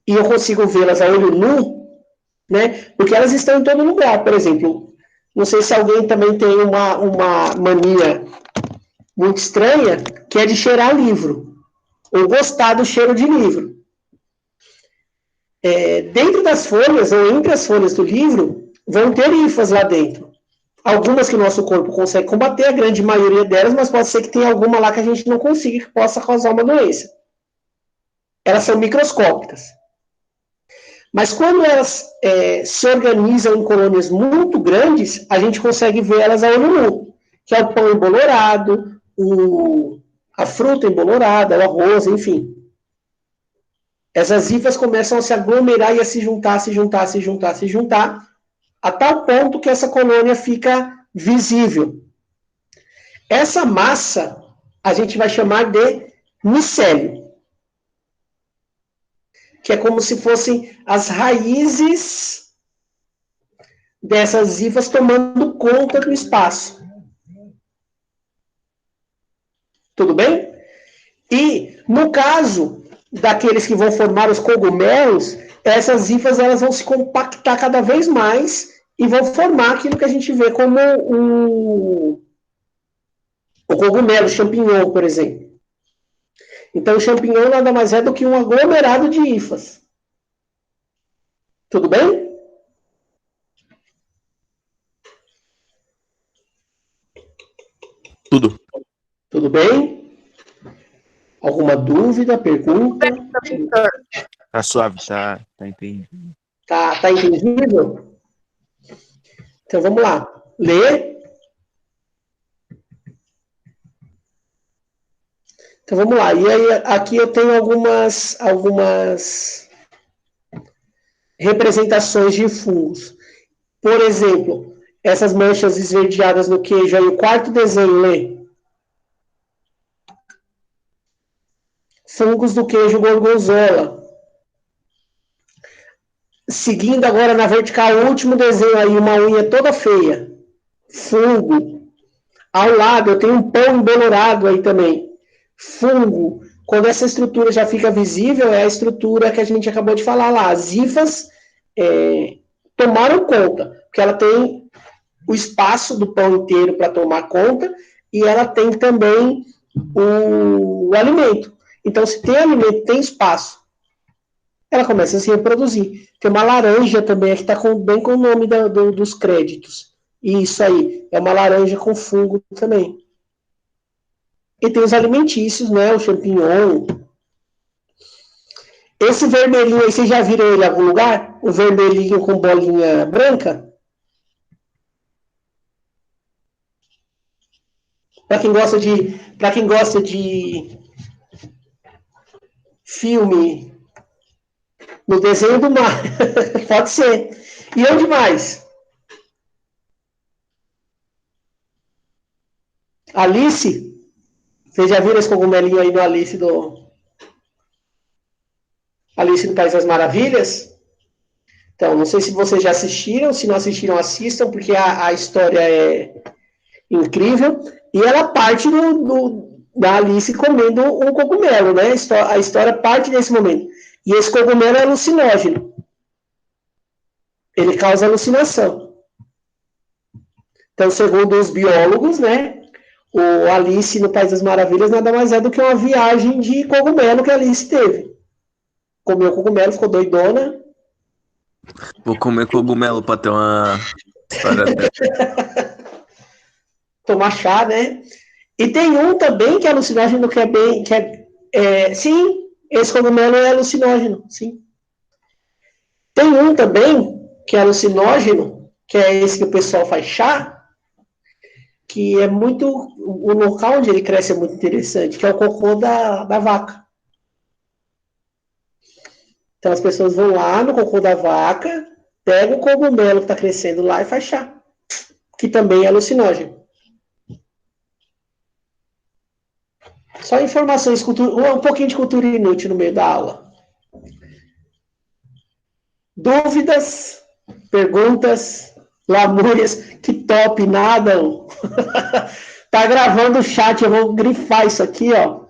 e eu consigo vê-las a olho nu, né? Porque elas estão em todo lugar. Por exemplo, não sei se alguém também tem uma mania muito estranha, que é de cheirar livro, ou gostar do cheiro de livro. Dentro das folhas, ou entre as folhas do livro, vão ter hifas lá dentro. Algumas que o nosso corpo consegue combater, a grande maioria delas, mas pode ser que tenha alguma lá que a gente não consiga, que possa causar uma doença. Elas são microscópicas. Mas quando elas se organizam em colônias muito grandes, a gente consegue ver elas a olho nu, que é o pão embolorado, a fruta embolorada, o arroz, enfim. Essas hifas começam a se aglomerar e a se juntar, se juntar, se juntar, se juntar, a tal ponto que essa colônia fica visível. Essa massa a gente vai chamar de micélio, que é como se fossem as raízes dessas hifas tomando conta do espaço. Tudo bem? E, no caso daqueles que vão formar os cogumelos, essas hifas elas vão se compactar cada vez mais e vão formar aquilo que a gente vê como o cogumelo, o champignon, por exemplo. Então, o champignon nada mais é do que um aglomerado de hifas. Tudo bem? Tudo. Tudo bem? Alguma dúvida, pergunta? Tá suave, tá entendido. Tá entendido? Então, vamos lá. Lê. Então, vamos lá. E aí, aqui eu tenho algumas representações de fungos. Por exemplo, essas manchas esverdeadas no queijo. Aí, o quarto desenho, Lê. Fungos do queijo gorgonzola. Seguindo agora na vertical, o último desenho aí, uma unha toda feia. Fungo. Ao lado, eu tenho um pão embolorado aí também. Fungo. Quando essa estrutura já fica visível, é a estrutura que a gente acabou de falar lá. As hifas tomaram conta, porque ela tem o espaço do pão inteiro para tomar conta e ela tem também o alimento. Então, se tem alimento, tem espaço, ela começa a se reproduzir. Tem uma laranja também, que está bem com o nome dos créditos. Isso aí, é uma laranja com fungo também. E tem os alimentícios, né? O champignon. Esse vermelhinho aí, vocês já viram ele em algum lugar? O vermelhinho com bolinha branca? Para quem gosta de filme no desenho do mar, pode ser. E onde mais? Alice? Vocês já viram esse cogumelinho aí do Alice Alice no País das Maravilhas? Então, não sei se vocês já assistiram, se não assistiram, assistam, porque a história é incrível. E ela parte da Alice comendo um cogumelo, né? A história parte desse momento. E esse cogumelo é alucinógeno. Ele causa alucinação. Então, segundo os biólogos, né? O Alice no País das Maravilhas nada mais é do que uma viagem de cogumelo que a Alice teve. Comeu cogumelo, ficou doidona. Vou comer cogumelo pra ter uma história dessa. Tomar chá, né? E tem um também que é alucinógeno, que é bem. Sim, esse cogumelo é alucinógeno, sim. Tem um também que é alucinógeno, que é esse que o pessoal faz chá, que é muito. O local onde ele cresce é muito interessante, que é o cocô da vaca. Então as pessoas vão lá no cocô da vaca, pegam o cogumelo que está crescendo lá e faz chá, que também é alucinógeno. Só informações, um pouquinho de cultura inútil no meio da aula. Dúvidas, perguntas, lamúrias, que top, nada. Tá gravando o chat, eu vou grifar isso aqui, ó.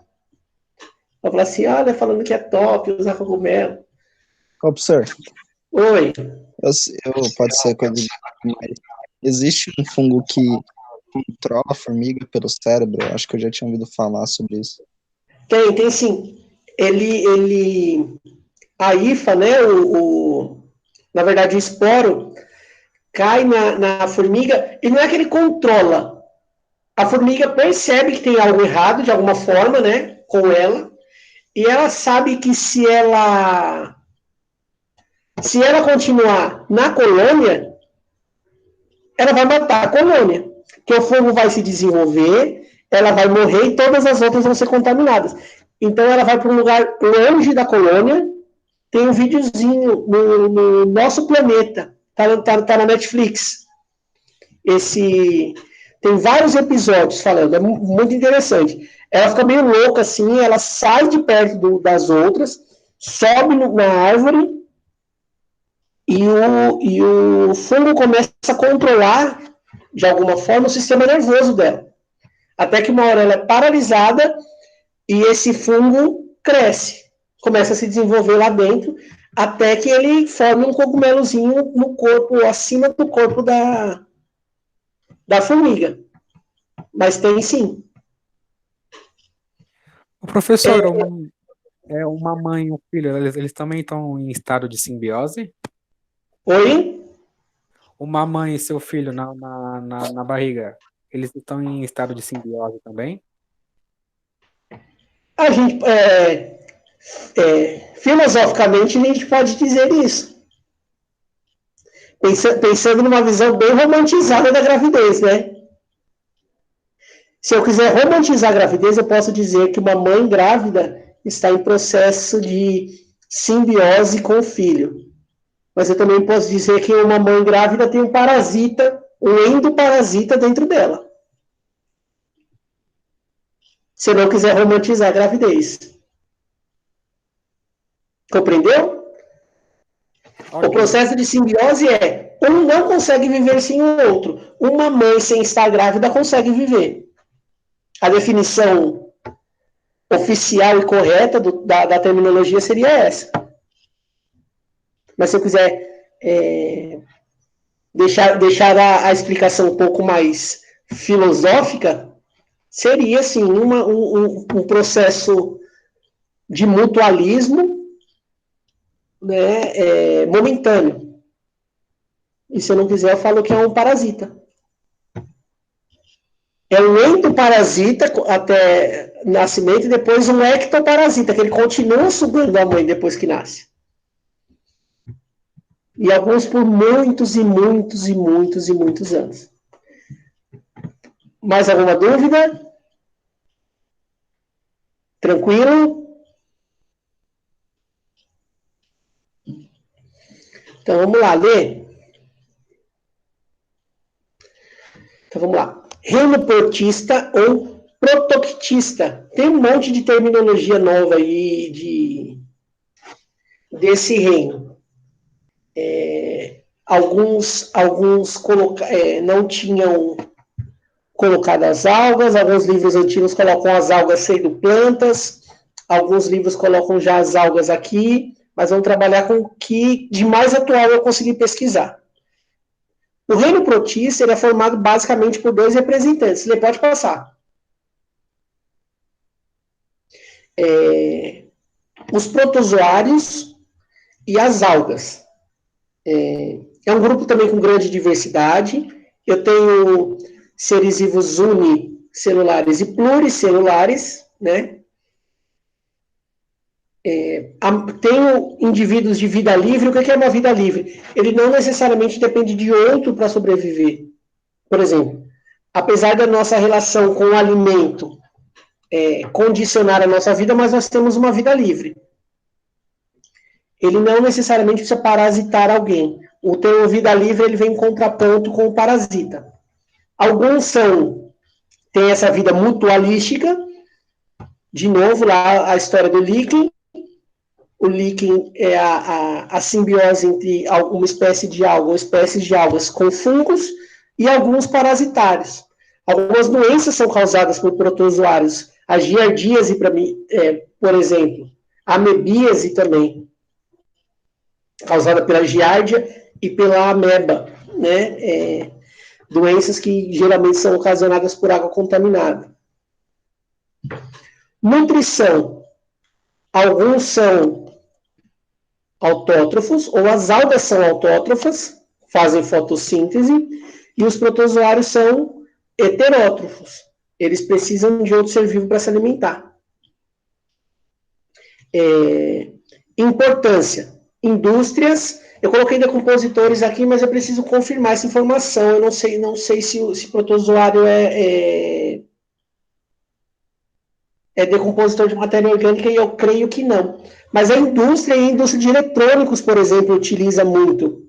Vou falar assim, olha, falando que é top usar cogumelo. Ô, professor, Oi. pode ser coisa de... mas existe um fungo que controla a formiga pelo cérebro? Acho que eu já tinha ouvido falar sobre isso. Tem sim. A hifa, né, na verdade o esporo, cai na formiga, e não é que ele controla. A formiga percebe que tem algo errado, de alguma forma, né, com ela, e ela sabe que se ela continuar na colônia, ela vai matar a colônia, que o fungo vai se desenvolver, ela vai morrer e todas as outras vão ser contaminadas. Então ela vai para um lugar longe da colônia. Tem um videozinho no Nosso Planeta, tá na Netflix. Tem vários episódios falando, é muito interessante. Ela fica meio louca assim, ela sai de perto das outras, sobe na árvore e o fungo começa a controlar, de alguma forma, o sistema nervoso dela. Até que uma hora ela é paralisada e esse fungo cresce, começa a se desenvolver lá dentro, até que ele forme um cogumelozinho no corpo, acima do corpo da formiga. Mas tem sim. O professor, uma mãe e um filho, eles também estão em estado de simbiose? Oi? Uma mãe e seu filho na barriga, eles estão em estado de simbiose também? A gente, filosoficamente, a gente pode dizer isso. Pensando numa visão bem romantizada da gravidez, né? Se eu quiser romantizar a gravidez, eu posso dizer que uma mãe grávida está em processo de simbiose com o filho. Mas eu também posso dizer que uma mãe grávida tem um parasita, um endoparasita dentro dela. Se eu não quiser romantizar a gravidez. Compreendeu? O processo de simbiose é um não consegue viver sem o outro. Uma mãe sem estar grávida consegue viver. A definição oficial e correta da terminologia seria essa. Mas se eu quiser deixar a explicação um pouco mais filosófica, seria, sim, um processo de mutualismo, né, momentâneo. E se eu não quiser, eu falo que é um parasita. É um endoparasita até nascimento e depois um ectoparasita, que ele continua sugando a mãe depois que nasce. E alguns por muitos e muitos e muitos e muitos anos. Mais alguma dúvida? Tranquilo? Então vamos lá, Lê. Então vamos lá. Reino protista ou protoctista. Tem um monte de terminologia nova aí desse reino. Alguns não tinham colocado as algas, alguns livros antigos colocam as algas sendo plantas, alguns livros colocam já as algas aqui, mas vamos trabalhar com o que de mais atual eu consegui pesquisar. O reino protista ele é formado basicamente por 2 representantes. Ele pode passar. Os protozoários e as algas. É um grupo também com grande diversidade. Eu tenho seres vivos unicelulares e pluricelulares, né? Tenho indivíduos de vida livre. O que é uma vida livre? Ele não necessariamente depende de outro para sobreviver. Por exemplo, apesar da nossa relação com o alimento condicionar a nossa vida, mas nós temos uma vida livre. Ele não necessariamente precisa parasitar alguém. O termo vida livre ele vem em contraponto com o parasita. Alguns têm essa vida mutualística. De novo, lá a história do líquen. O líquen é a simbiose entre uma espécie de alga ou espécies de algas com fungos e alguns parasitários. Algumas doenças são causadas por protozoários. A giardíase, por exemplo. A amebíase também. Causada pela giardia e pela ameba. Né? Doenças que geralmente são ocasionadas por água contaminada. Nutrição. Alguns são autótrofos, ou as algas são autótrofas, fazem fotossíntese, e os protozoários são heterótrofos. Eles precisam de outro ser vivo para se alimentar. Importância. Indústrias. Eu coloquei decompositores aqui, mas eu preciso confirmar essa informação. Eu não sei se protozoário é decompositor de matéria orgânica, e eu creio que não. Mas a indústria e a indústria de eletrônicos, por exemplo, utiliza muito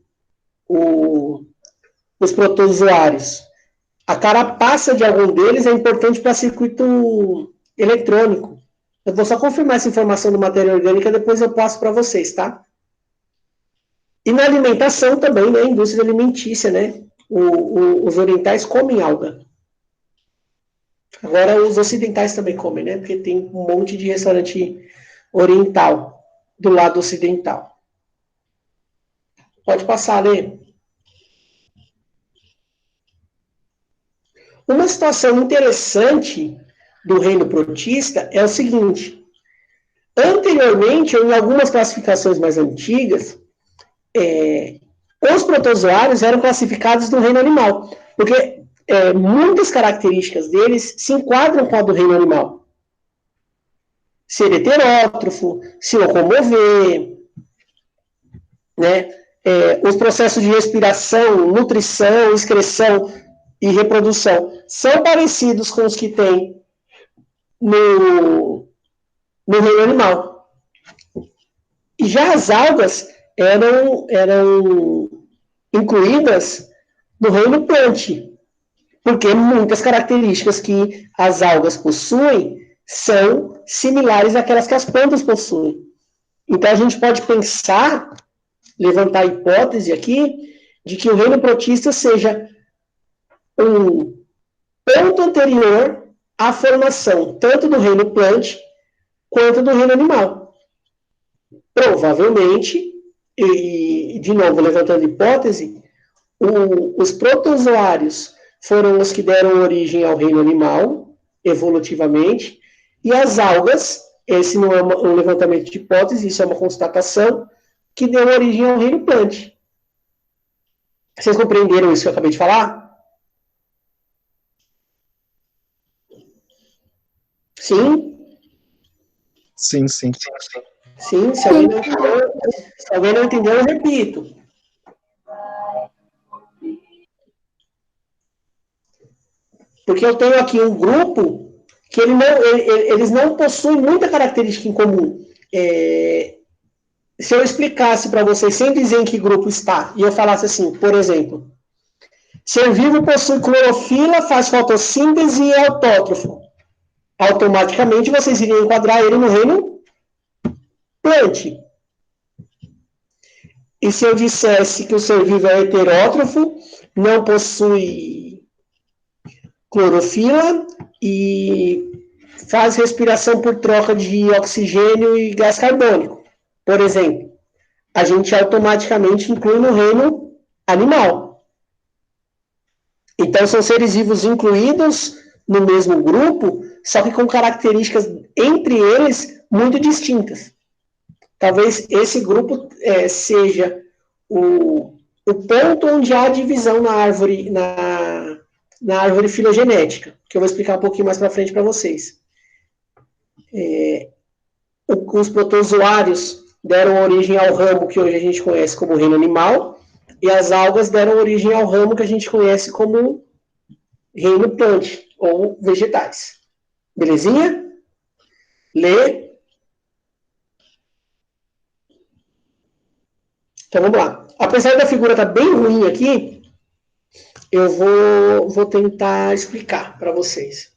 os protozoários. A carapaça de algum deles é importante para circuito eletrônico. Eu vou só confirmar essa informação de matéria orgânica, depois eu passo para vocês, tá? E na alimentação também, né? Indústria alimentícia, né? Os orientais comem alga. Agora os ocidentais também comem, né? Porque tem um monte de restaurante oriental do lado ocidental. Pode passar, Lê. Uma situação interessante do reino protista é o seguinte. Anteriormente, ou em algumas classificações mais antigas, os protozoários eram classificados no reino animal. Porque muitas características deles se enquadram com a do reino animal. Ser heterótrofo, se locomover, né? Os processos de respiração, nutrição, excreção e reprodução são parecidos com os que tem no reino animal. E já as algas eram incluídas no reino plant, porque muitas características que as algas possuem são similares àquelas que as plantas possuem. Então, a gente pode pensar levantar a hipótese aqui de que o reino protista seja um ponto anterior à formação tanto do reino plant quanto do reino animal. Provavelmente, e de novo levantando hipótese, os protozoários foram os que deram origem ao reino animal, evolutivamente, e as algas, esse não é um levantamento de hipótese, isso é uma constatação, que deu origem ao reino plant. Vocês compreenderam isso que eu acabei de falar? Sim? Sim. Sim, se alguém não entendeu, eu repito. Porque eu tenho aqui um grupo que eles não possuem muita característica em comum. Se eu explicasse para vocês, sem dizer em que grupo está, e eu falasse assim, por exemplo, ser vivo possui clorofila, faz fotossíntese e é autótrofo. Automaticamente vocês iriam enquadrar ele no reino plant. E se eu dissesse que o ser vivo é heterótrofo, não possui clorofila e faz respiração por troca de oxigênio e gás carbônico, por exemplo, a gente automaticamente inclui no reino animal. Então, são seres vivos incluídos no mesmo grupo, só que com características entre eles muito distintas. Talvez esse grupo seja o ponto onde há divisão na árvore filogenética, que eu vou explicar um pouquinho mais para frente para vocês. Os protozoários deram origem ao ramo que hoje a gente conhece como reino animal, e as algas deram origem ao ramo que a gente conhece como reino plant, ou vegetais. Belezinha? Lê. Então vamos lá. Apesar da figura estar bem ruim aqui, eu vou tentar explicar para vocês.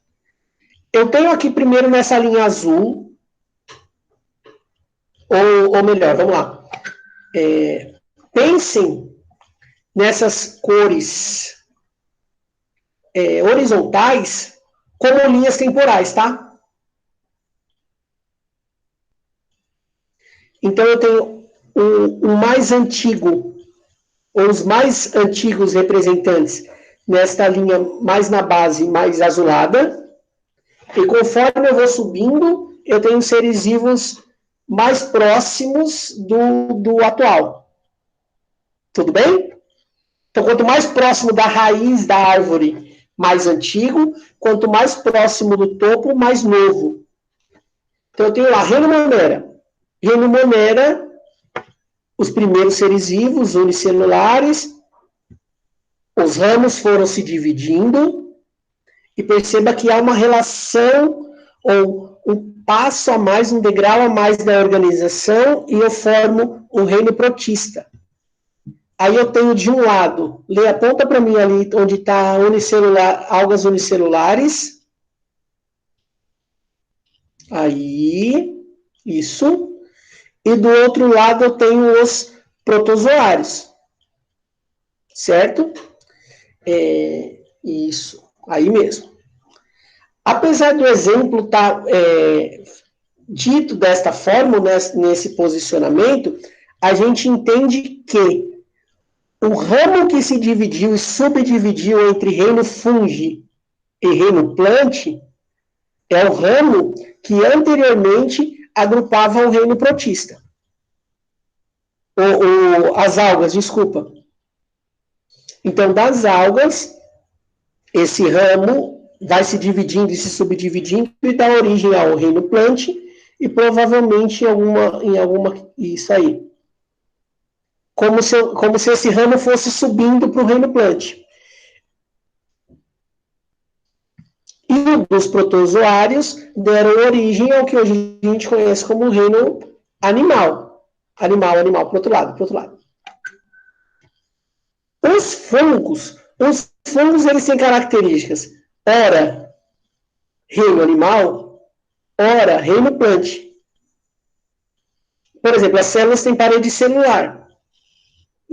Eu tenho aqui primeiro nessa linha azul, ou melhor, vamos lá. Pensem nessas cores horizontais como linhas temporais, tá? Então eu tenho o mais antigo, ou os mais antigos representantes nesta linha mais na base, mais azulada, e conforme eu vou subindo, eu tenho seres vivos mais próximos do atual. Tudo bem? Então, quanto mais próximo da raiz da árvore, mais antigo, quanto mais próximo do topo, mais novo. Então, eu tenho lá Reino Monera. Reino Monera, os primeiros seres vivos, unicelulares, os ramos foram se dividindo, e perceba que há uma relação, ou um passo a mais, um degrau a mais da organização, e eu formo o reino protista. Aí eu tenho de um lado, aponta para mim ali onde está algas unicelulares. Aí, isso. E do outro lado eu tenho os protozoários. Certo? Isso, aí mesmo. Apesar do exemplo estar dito desta forma, nesse posicionamento, a gente entende que o ramo que se dividiu e subdividiu entre reino fungi e reino plant é o ramo que anteriormente agrupava o reino protista. As algas, desculpa. Então, das algas, esse ramo vai se dividindo e se subdividindo e dá origem ao reino plant e provavelmente em alguma isso aí. Como se esse ramo fosse subindo para o reino plant. E os protozoários deram origem ao que hoje a gente conhece como reino animal. Animal, para o outro lado. Os fungos eles têm características, ora reino animal, ora reino plant. Por exemplo, as células têm parede celular.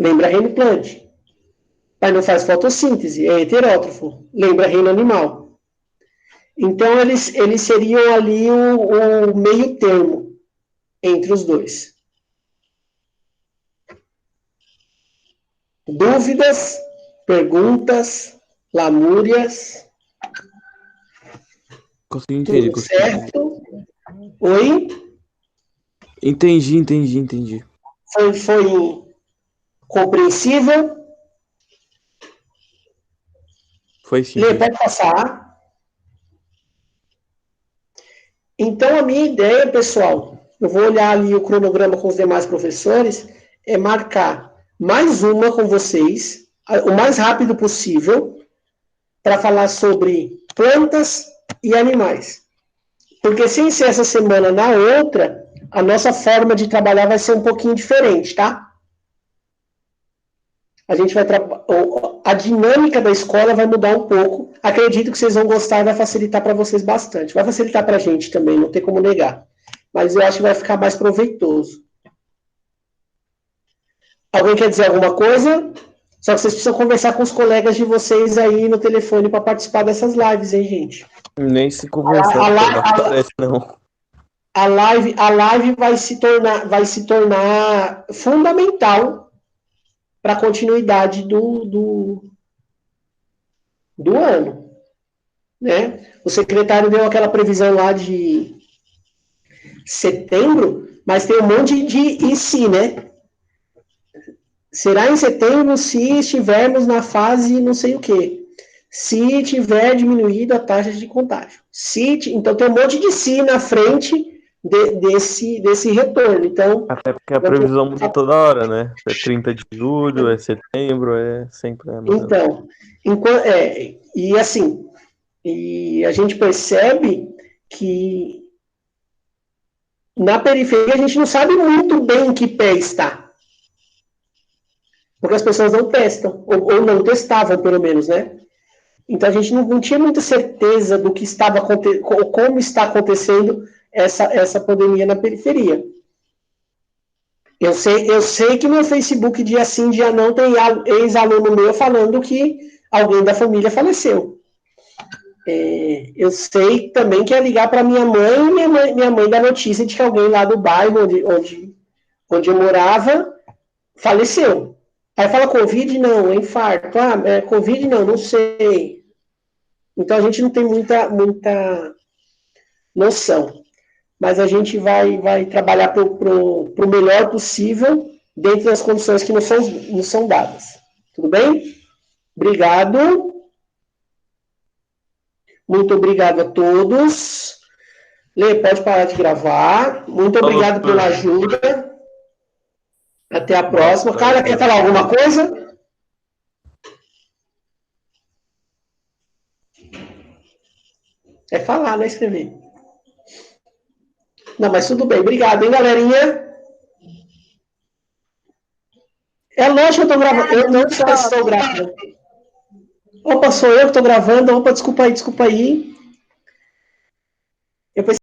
Lembra reino plant. Mas não faz fotossíntese, é heterótrofo. Lembra reino animal. Então, eles seriam ali o meio termo entre os dois. Dúvidas, perguntas, lamúrias? Consegui entender. Tudo certo? Oi? Entendi. Foi compreensível? Foi sim. Lê, pode passar. Então, a minha ideia, pessoal, eu vou olhar ali o cronograma com os demais professores, é marcar mais uma com vocês, o mais rápido possível, para falar sobre plantas e animais. Porque sem ser essa semana na outra, a nossa forma de trabalhar vai ser um pouquinho diferente, tá? A gente vai a dinâmica da escola vai mudar um pouco. Acredito que vocês vão gostar e vai facilitar para vocês bastante. Vai facilitar para a gente também, não tem como negar. Mas eu acho que vai ficar mais proveitoso. Alguém quer dizer alguma coisa? Só que vocês precisam conversar com os colegas de vocês aí no telefone para participar dessas lives, hein, gente? Nem se conversar, não parece, não. A live vai se tornar fundamental para a continuidade do ano, né? O secretário deu aquela previsão lá de setembro, mas tem um monte de e se, né? Será em setembro se estivermos na fase não sei o quê. Se tiver diminuído a taxa de contágio. Então tem um monte de se na frente desse retorno. Então, até porque a previsão muda toda hora, né? É 30 de julho, é setembro, é sempre... Então, e assim, e a gente percebe que na periferia a gente não sabe muito bem em que pé está. Porque as pessoas não testam, ou não testavam, pelo menos, né? Então a gente não tinha muita certeza do que estava acontecendo, como está acontecendo essa pandemia na periferia. Eu sei que no Facebook, dia sim, dia não, tem ex-aluno meu falando que alguém da família faleceu. Eu sei também que é ligar para minha mãe e minha mãe dá notícia de que alguém lá do bairro onde eu morava faleceu. Aí fala Covid, não, é infarto. Covid, não sei. Então a gente não tem muita noção. Mas a gente vai trabalhar para o melhor possível dentro das condições que nos são dadas. Tudo bem? Obrigado. Muito obrigado a todos. Lê, pode parar de gravar. Muito obrigado pela ajuda. Até a próxima. Carla, quer falar alguma coisa? É falar, não é escrever. Não, mas tudo bem. Obrigado, hein, galerinha? É lógico que eu estou gravando. Eu não estou gravando. Opa, sou eu que estou gravando. Opa, desculpa aí. Eu pensei